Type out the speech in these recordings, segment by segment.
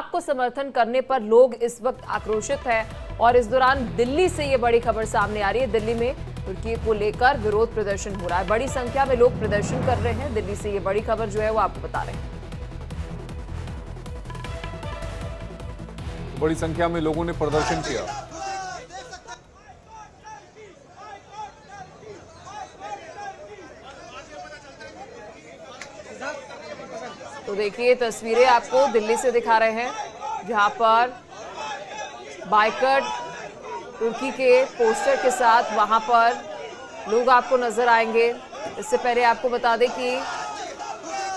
पाक को समर्थन करने पर लोग इस वक्त आक्रोशित है। और इस दौरान दिल्ली से ये बड़ी खबर सामने आ रही है। दिल्ली में तुर्की को लेकर विरोध प्रदर्शन हो रहा है, बड़ी संख्या में लोग प्रदर्शन कर रहे हैं। दिल्ली से ये बड़ी खबर जो है वो आपको बता रहे हैं। बड़ी संख्या में लोगों ने प्रदर्शन किया। तो देखिए तस्वीरें आपको दिल्ली से दिखा रहे हैं, जहां पर बाइकट तुर्की के पोस्टर के साथ वहां पर लोग आपको नजर आएंगे। इससे पहले आपको बता दें कि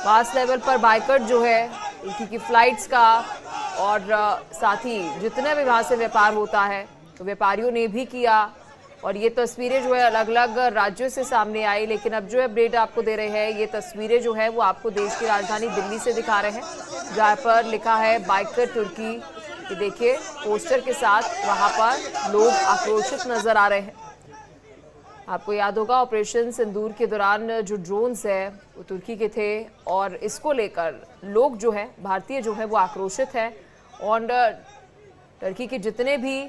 पास लेवल पर बाइकट जो है तुर्की की फ्लाइट्स का और साथ ही जितने भी वहां से व्यापार होता है तो व्यापारियों ने भी किया। और ये तस्वीरें जो है अलग अलग राज्यों से सामने आई, लेकिन अब जो अपडेट आपको दे रहे हैं ये तस्वीरें जो है वो आपको देश की राजधानी दिल्ली से दिखा रहे हैं, जहाँ पर लिखा है बाइकट तुर्की। कि देखिए पोस्टर के साथ वहां पर लोग आक्रोशित नजर आ रहे हैं। आपको याद होगा ऑपरेशन सिंदूर के दौरान जो ड्रोन्स है वो तुर्की के थे और इसको लेकर लोग जो है भारतीय जो है वो आक्रोशित है। और तुर्की के जितने भी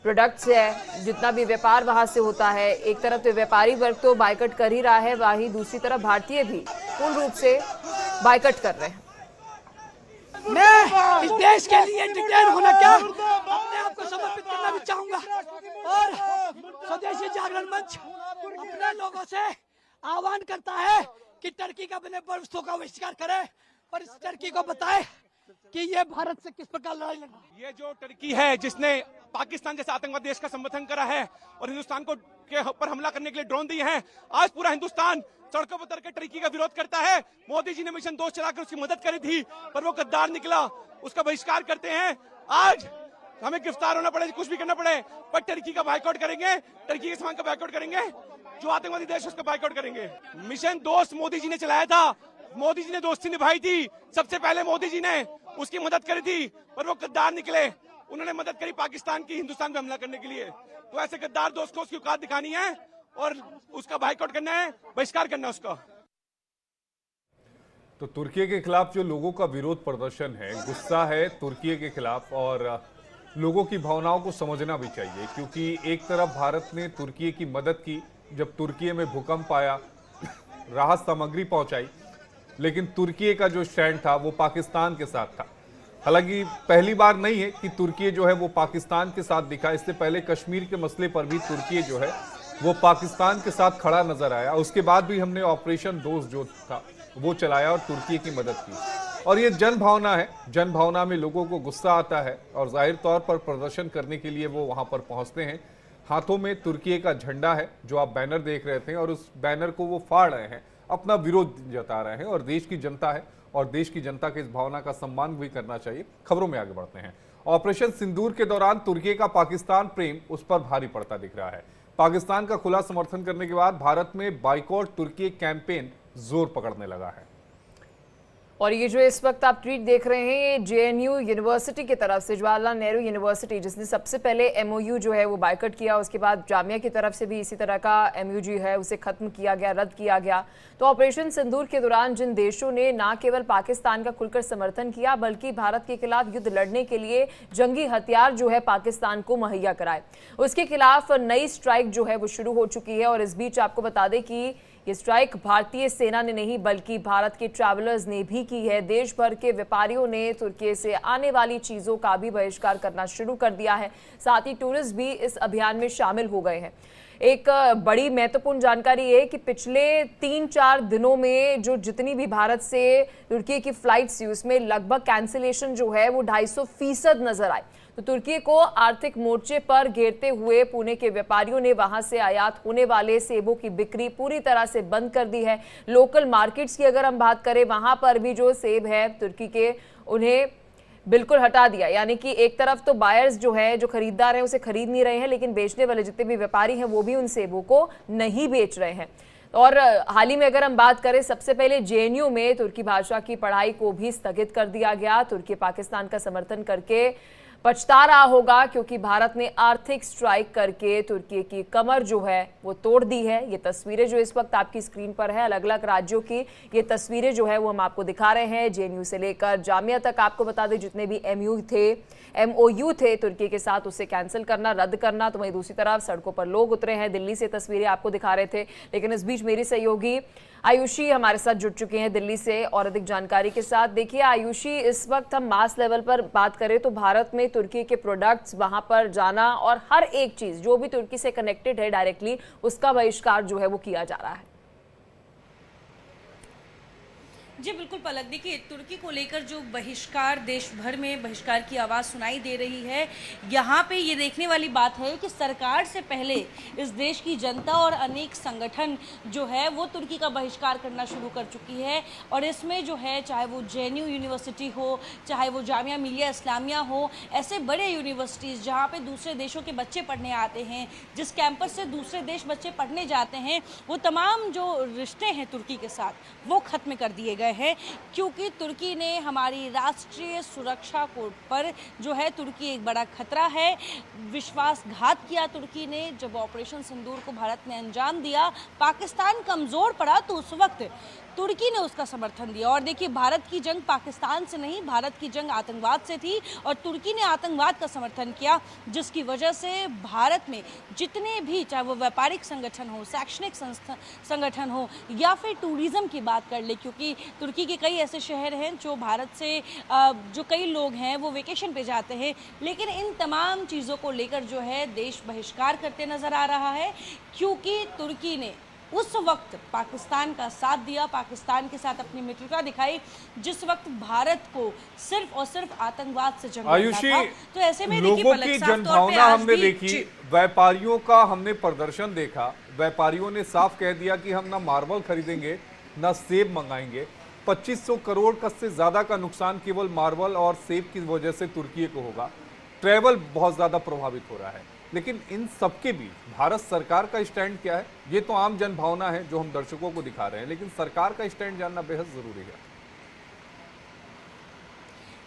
प्रोडक्ट्स है, जितना भी व्यापार वहां से होता है, एक तरफ तो व्यापारी वर्ग तो बाइकट कर ही रहा है, वहीं दूसरी तरफ भारतीय भी पूर्ण रूप से बाइकट कर रहे हैं। मैं इस देश के लिए डिटेन होना क्या अपने आप को समर्पित करना भी चाहूंगा। और स्वदेशी जागरण मंच अपने लोगों से आह्वान करता है कि टर्की का बने बर्फों का बहिष्कार करे और इस टर्की को बताए कि ये भारत से किस प्रकार लड़ाई लड़। ये जो टर्की है जिसने पाकिस्तान जैसे आतंकवादी देश का समर्थन करा है और हिंदुस्तान को के ऊपर हमला करने के लिए ड्रोन दिए हैं, आज पूरा हिंदुस्तान सड़कों पर उतर के टर्की का विरोध करता है। मोदी जी ने मिशन 2 चलाकर उसकी मदद करी थी पर वो गद्दार निकला, उसका बहिष्कार करते हैं। आज हमें गिरफ्तार होना पड़े, कुछ भी करना पड़े, पर टर्की का बाइकआउट करेंगे, टर्की के सामान का बाइकआउट करेंगे, जो आतंकवादी देश उसका बाइकआउट करेंगे। मिशन दोस्त मोदी जी ने चलाया था, मोदी जी ने दोस्ती निभाई थी, सबसे पहले मोदी जी ने उसकी मदद करी थी पर वो गद्दार निकले। उन्होंने मदद करी पाकिस्तान की हिंदुस्तान पे हमला करने के लिए। तो ऐसे गद्दार दोस्त को उसकी औकात दिखानी है और उसका बाइकआउट करना है, बहिष्कार करना है उसका। तो तुर्की के खिलाफ जो लोगों का विरोध प्रदर्शन है, गुस्सा है तुर्की के खिलाफ, और लोगों की भावनाओं को समझना भी चाहिए, क्योंकि एक तरफ भारत ने तुर्की की मदद की जब तुर्की में भूकंप आया, राहत सामग्री पहुंचाई, लेकिन तुर्की का जो स्टैंड था वो पाकिस्तान के साथ था। हालांकि पहली बार नहीं है कि तुर्की जो है वो पाकिस्तान के साथ दिखा, इससे पहले कश्मीर के मसले पर भी तुर्की जो है वो पाकिस्तान के साथ खड़ा नजर आया। उसके बाद भी हमने ऑपरेशन दोस्त जो था वो चलाया और तुर्की की मदद की। और ये जन भावना है, जन भावना में लोगों को गुस्सा आता है और जाहिर तौर पर प्रदर्शन करने के लिए वो वहां पर पहुंचते हैं। हाथों में तुर्की का झंडा है जो आप बैनर देख रहे थे, और उस बैनर को वो फाड़ रहे हैं, अपना विरोध जता रहे हैं। और देश की जनता है और देश की जनता के इस भावना का सम्मान भी करना चाहिए। खबरों में आगे बढ़ते हैं। ऑपरेशन सिंदूर के दौरान तुर्की का पाकिस्तान प्रेम उस पर भारी पड़ता दिख रहा है। पाकिस्तान का खुला समर्थन करने के बाद भारत में बाइकॉट तुर्की कैंपेन जोर पकड़ने लगा है। और ये जो इस वक्त आप ट्वीट देख रहे हैं, ये जेएनयू यूनिवर्सिटी की तरफ से, जवाहरलाल नेहरू यूनिवर्सिटी, जिसने सबसे पहले एमओयू जो है वो बाइकट किया, उसके बाद जामिया की तरफ से भी इसी तरह का एमओयू जो है उसे खत्म किया गया, रद्द किया गया। तो ऑपरेशन सिंदूर के दौरान जिन देशों ने न केवल पाकिस्तान का खुलकर समर्थन किया बल्कि भारत के खिलाफ युद्ध लड़ने के लिए जंगी हथियार जो है पाकिस्तान को मुहैया कराए, उसके खिलाफ नई स्ट्राइक जो है वो शुरू हो चुकी है। और इस बीच आपको बता दें कि ये स्ट्राइक भारतीय सेना ने नहीं बल्कि भारत के ट्रैवलर्स ने भी की है। देश भर के व्यापारियों ने तुर्की से आने वाली चीजों का भी बहिष्कार करना शुरू कर दिया है, साथ ही टूरिस्ट भी इस अभियान में शामिल हो गए हैं। एक बड़ी महत्वपूर्ण जानकारी है कि पिछले 3-4 दिनों में जो जितनी भी भारत से तुर्की की फ्लाइट्स थी उसमें लगभग कैंसिलेशन जो है वो 250% नजर आए। तो तुर्की को आर्थिक मोर्चे पर घेरते हुए पुणे के व्यापारियों ने वहां से आयात होने वाले सेबों की बिक्री पूरी तरह से बंद कर दी है। लोकल मार्केट्स की अगर हम बात करें, वहां पर भी जो सेब है तुर्की के, उन्हें बिल्कुल हटा दिया। यानी कि एक तरफ तो बायर्स जो है, जो खरीदार हैं, उसे खरीद नहीं रहे हैं, लेकिन बेचने वाले जितने भी व्यापारी हैं वो भी उन सेबों को नहीं बेच रहे हैं। और हाल ही में अगर हम बात करें, सबसे पहले जेएनयू में तुर्की भाषा की पढ़ाई को भी स्थगित कर दिया गया। तुर्की पाकिस्तान का समर्थन करके पछता रहा होगा, क्योंकि भारत ने आर्थिक स्ट्राइक करके तुर्की की कमर जो है वो तोड़ दी है। ये तस्वीरें जो इस वक्त आपकी स्क्रीन पर है, अलग अलग राज्यों की ये तस्वीरें जो है वो हम आपको दिखा रहे हैं। जेएनयू से लेकर जामिया तक आपको बता दें, जितने भी एमओयू थे तुर्की के साथ, उसे कैंसिल करना, रद्द करना। तो वहीं दूसरी तरफ सड़कों पर लोग उतरे हैं। दिल्ली से तस्वीरें आपको दिखा रहे थे, लेकिन इस बीच मेरी सहयोगी आयुषी हमारे साथ जुड़ चुके हैं दिल्ली से और अधिक जानकारी के साथ। देखिए आयुषी, इस वक्त हम मास लेवल पर बात करें तो भारत में तुर्की के प्रोडक्ट्स वहां पर जाना और हर एक चीज जो भी तुर्की से कनेक्टेड है डायरेक्टली, उसका बहिष्कार जो है वो किया जा रहा है। जी बिल्कुल पलक, देखिए तुर्की को लेकर जो बहिष्कार, देश भर में बहिष्कार की आवाज़ सुनाई दे रही है। यहाँ पे ये देखने वाली बात है कि सरकार से पहले इस देश की जनता और अनेक संगठन जो है वो तुर्की का बहिष्कार करना शुरू कर चुकी है। और इसमें जो है, चाहे वो जेएनयू यूनिवर्सिटी हो, चाहे वो जामिया मिलिया इस्लामिया हो, ऐसे बड़े यूनिवर्सिटीज़ जहाँ पे दूसरे देशों के बच्चे पढ़ने आते हैं, जिस कैंपस से दूसरे देश बच्चे पढ़ने जाते हैं, वो तमाम जो रिश्ते हैं तुर्की के साथ वो ख़त्म कर दिए गए है। क्योंकि तुर्की ने हमारी राष्ट्रीय सुरक्षा को पर जो है, तुर्की एक बड़ा खतरा है। विश्वासघात किया तुर्की ने। जब ऑपरेशन सिंदूर को भारत ने अंजाम दिया, पाकिस्तान कमजोर पड़ा, तो उस वक्त तुर्की ने उसका समर्थन दिया। और देखिए, भारत की जंग पाकिस्तान से नहीं, भारत की जंग आतंकवाद से थी और तुर्की ने आतंकवाद का समर्थन किया, जिसकी वजह से भारत में जितने भी, चाहे वो व्यापारिक संगठन हो, शैक्षणिक संगठन हो या फिर टूरिज्म की बात कर ले, क्योंकि तुर्की के कई ऐसे शहर हैं जो भारत से जो कई लोग हैं वो वेकेशन पे जाते हैं, लेकिन इन तमाम चीज़ों को लेकर जो है देश बहिष्कार करते नज़र आ रहा है। क्योंकि तुर्की ने उस वक्त पाकिस्तान का साथ दिया, पाकिस्तान के साथ अपनी मित्रता दिखाई, जिस वक्त भारत को सिर्फ और सिर्फ आतंकवाद से जंग लड़ना था। तो ऐसे में लोगों की जनभावना हमने देखी, व्यापारियों का हमने प्रदर्शन देखा। व्यापारियों ने साफ कह दिया कि हम ना मार्बल खरीदेंगे ना सेब मंगाएंगे। 2500 करोड़ का से ज्यादा का नुकसान केवल मार्बल और सेब की वजह से तुर्की को होगा। ट्रैवल बहुत ज्यादा प्रभावित हो रहा है। लेकिन इन सबके बीच भारत सरकार का स्टैंड क्या है, ये तो आम जनभावना है जो हम दर्शकों को दिखा रहे हैं, लेकिन सरकार का स्टैंड जानना बेहद जरूरी है।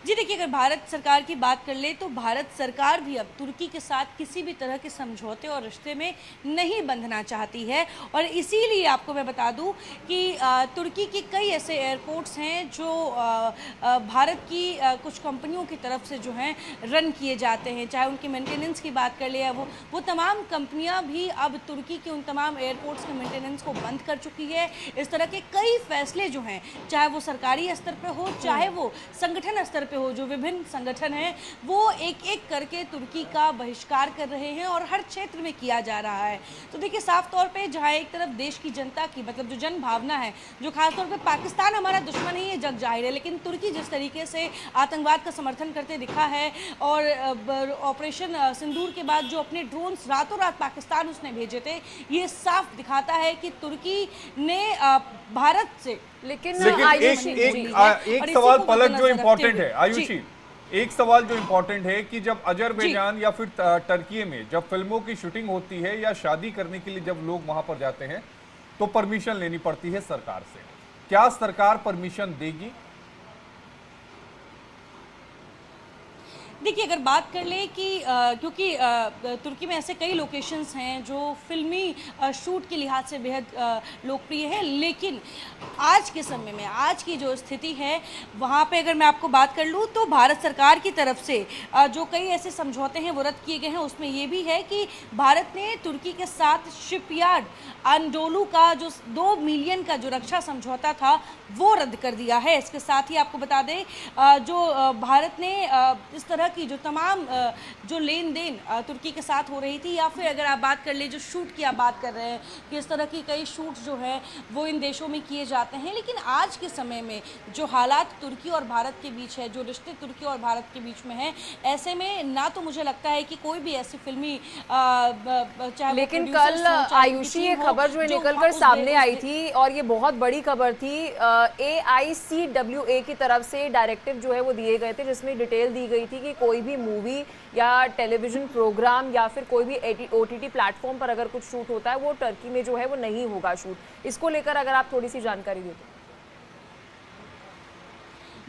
जी देखिए, अगर भारत सरकार की बात कर ले तो भारत सरकार भी अब तुर्की के साथ किसी भी तरह के समझौते और रिश्ते में नहीं बंधना चाहती है। और इसीलिए आपको मैं बता दूं कि तुर्की के कई ऐसे एयरपोर्ट्स हैं जो भारत की कुछ कंपनियों की तरफ से जो हैं रन किए जाते हैं। चाहे उनकी मेंटेनेंस की बात कर ले या वो तमाम कंपनियां भी अब तुर्की के उन तमाम एयरपोर्ट्स के मेंटेनेंस को बंद कर चुकी है। इस तरह के कई फैसले जो हैं, चाहे वो सरकारी स्तर पर हो, चाहे वो संगठन स्तर पे हो, जो विभिन्न संगठन हैं वो एक एक करके तुर्की का बहिष्कार कर रहे हैं और हर क्षेत्र में किया जा रहा है। तो देखिए, साफ तौर पे जहां एक तरफ देश की जनता की, मतलब जो जन भावना है, जो खासतौर पे पाकिस्तान हमारा दुश्मन है, ये जग जाहिर है, लेकिन तुर्की जिस तरीके से आतंकवाद का समर्थन करते दिखा है और ऑपरेशन सिंदूर के बाद जो अपने ड्रोन्स रातों रात पाकिस्तान उसने भेजे थे, ये साफ दिखाता है कि तुर्की ने भारत से लेकिन एक सवाल पलक जो इम्पोर्टेंट है आयुषी, एक सवाल जो इम्पोर्टेंट है कि जब अजरबैजान या फिर टर्की में जब फिल्मों की शूटिंग होती है या शादी करने के लिए जब लोग वहां पर जाते हैं तो परमिशन लेनी पड़ती है सरकार से। क्या सरकार परमिशन देगी? देखिए, अगर बात कर ले कि क्योंकि तुर्की में ऐसे कई लोकेशंस हैं जो फिल्मी शूट के लिहाज से बेहद लोकप्रिय है, लेकिन आज के समय में, आज की जो स्थिति है वहाँ पे अगर मैं आपको बात कर लूँ तो भारत सरकार की तरफ से जो कई ऐसे समझौते हैं वो रद्द किए गए हैं। उसमें ये भी है कि भारत ने तुर्की के साथ शिपयार्ड अनडोलू का जो 2 मिलियन का जो रक्षा समझौता था वो रद्द कर दिया है। इसके साथ ही आपको बता दें, जो भारत ने इस तरह की जो तमाम जो लेन देन तुर्की के साथ हो रही थी, या फिर अगर आप बात कर ले जो शूट की आप बात कर रहे हैं कि इस तरह की कई शूट जो है वो इन देशों में किए जाते हैं, लेकिन आज के समय में जो हालात तुर्की और भारत के बीच है, जो रिश्ते तुर्की और भारत के बीच में है, ऐसे में ना तो मुझे लगता है कि कोई भी ऐसी फिल्मी चाहे, लेकिन कल आयुषी ये खबर जो निकलकर सामने आई थी और ये बहुत बड़ी खबर थी, AICWA की तरफ से डायरेक्टिव जो है वो दिए गए थे, जिसमें डिटेल दी गई थी कि कोई भी मूवी या टेलीविजन प्रोग्राम या फिर कोई भी OTT प्लेटफॉर्म पर अगर कुछ शूट होता है वो टर्की में जो है वो नहीं होगा शूट। इसको लेकर अगर आप थोड़ी सी जानकारी दें।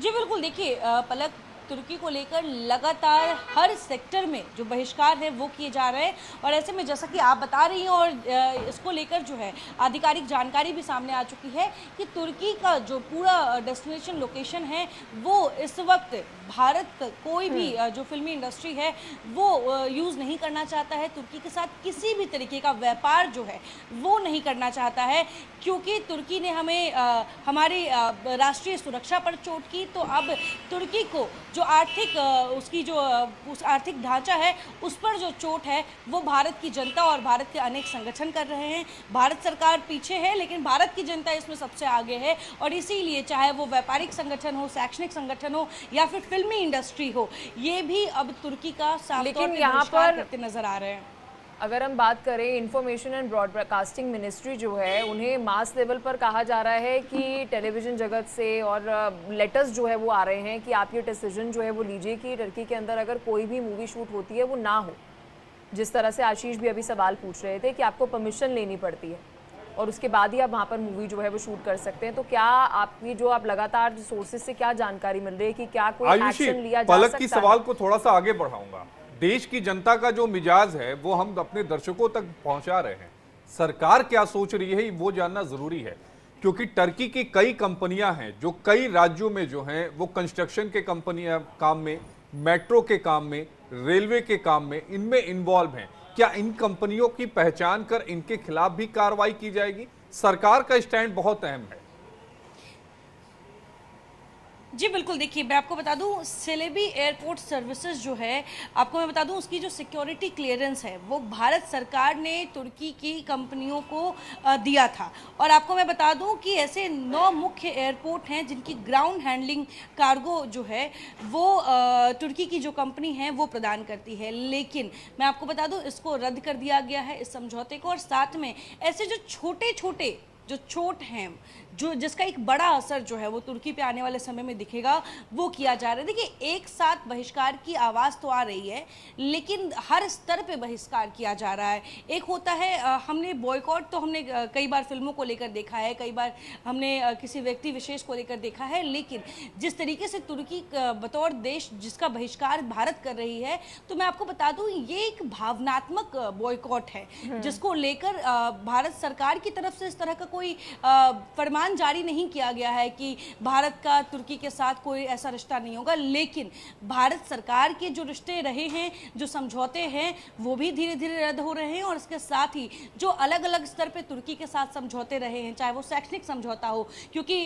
जी बिल्कुल, देखिए पलक, तुर्की को लेकर लगातार हर सेक्टर में जो बहिष्कार है वो किए जा रहे हैं। और ऐसे में जैसा कि आप बता रही हैं और इसको लेकर जो है आधिकारिक जानकारी भी सामने आ चुकी है कि तुर्की का जो पूरा डेस्टिनेशन लोकेशन है वो इस वक्त भारत का कोई भी जो फिल्मी इंडस्ट्री है वो यूज़ नहीं करना चाहता है। तुर्की के साथ किसी भी तरीके का व्यापार जो है वो नहीं करना चाहता है, क्योंकि तुर्की ने हमें हमारी राष्ट्रीय सुरक्षा पर चोट की। तो अब तुर्की को जो आर्थिक उसकी जो उस आर्थिक ढांचा है उस पर जो चोट है वो भारत की जनता और भारत के अनेक संगठन कर रहे हैं। भारत सरकार पीछे है लेकिन भारत की जनता इसमें सबसे आगे है, और इसीलिए चाहे वो व्यापारिक संगठन हो, शैक्षणिक संगठन हो या फिर फिल्मी इंडस्ट्री हो, ये भी अब तुर्की का साफ तौर पे बहिष्कार करते नजर आ रहे हैं। अगर हम बात करें इंफॉर्मेशन एंड ब्रॉडकास्टिंग मिनिस्ट्री जो है, उन्हें मास लेवल पर कहा जा रहा है कि टेलीविज़न जगत से और लेटर्स जो है वो आ रहे हैं कि आप ये डिसीजन जो है वो लीजिए कि टर्की के अंदर अगर कोई भी मूवी शूट होती है वो ना हो। जिस तरह से आशीष भी अभी सवाल पूछ रहे थे कि आपको परमिशन लेनी पड़ती है और उसके बाद ही आप वहाँ पर मूवी जो है वो शूट कर सकते हैं। तो क्या आपकी जो आप लगातार सोर्सेज से क्या जानकारी मिल रही है कि क्या कोई एक्शन लिया जा पलक सकता की है? सवाल को थोड़ा सा आगे बढ़ाऊंगा। देश की जनता का जो मिजाज है वो हम अपने दर्शकों तक पहुंचा रहे हैं। सरकार क्या सोच रही है वो जानना जरूरी है, क्योंकि टर्की की कई कंपनियां हैं जो कई राज्यों में जो हैं वो कंस्ट्रक्शन के कंपनियां काम में, मेट्रो के काम में, रेलवे के काम में, इनमें इन्वॉल्व हैं। क्या इन कंपनियों की पहचान कर इनके खिलाफ भी कार्रवाई की जाएगी? सरकार का स्टैंड बहुत अहम है। जी बिल्कुल, देखिए मैं आपको बता दूं, सेलेबी एयरपोर्ट सर्विसेज जो है, आपको मैं बता दूं उसकी जो सिक्योरिटी क्लियरेंस है वो भारत सरकार ने तुर्की की कंपनियों को दिया था। और आपको मैं बता दूं कि ऐसे 9 मुख्य एयरपोर्ट हैं जिनकी ग्राउंड हैंडलिंग कार्गो जो है वो तुर्की की जो कंपनी है वो प्रदान करती है। लेकिन मैं आपको बता दूं इसको रद्द कर दिया गया है, इस समझौते को। और साथ में ऐसे जो छोटे छोटे जो चोट हैं, जो जिसका एक बड़ा असर जो है वो तुर्की पे आने वाले समय में दिखेगा, वो किया जा रहा है। देखिए एक साथ बहिष्कार की आवाज़ तो आ रही है लेकिन हर स्तर पे बहिष्कार किया जा रहा है। एक होता है हमने बॉयकॉट तो हमने कई बार फिल्मों को लेकर देखा है, कई बार हमने किसी व्यक्ति विशेष को लेकर देखा है, लेकिन जिस तरीके से तुर्की बतौर देश जिसका बहिष्कार भारत कर रही है, तो मैं आपको बता दूं ये एक भावनात्मक बॉयकॉट है जिसको लेकर भारत सरकार की तरफ से इस तरह का कोई फरमान जारी नहीं किया गया है कि भारत का तुर्की के साथ कोई ऐसा रिश्ता नहीं होगा। लेकिन भारत सरकार के जो रिश्ते रहे हैं, जो समझौते हैं, वो भी धीरे धीरे रद्द हो रहे हैं। और इसके साथ ही जो अलग अलग स्तर पे तुर्की के साथ समझौते रहे हैं, चाहे वो शैक्षणिक समझौता हो, क्योंकि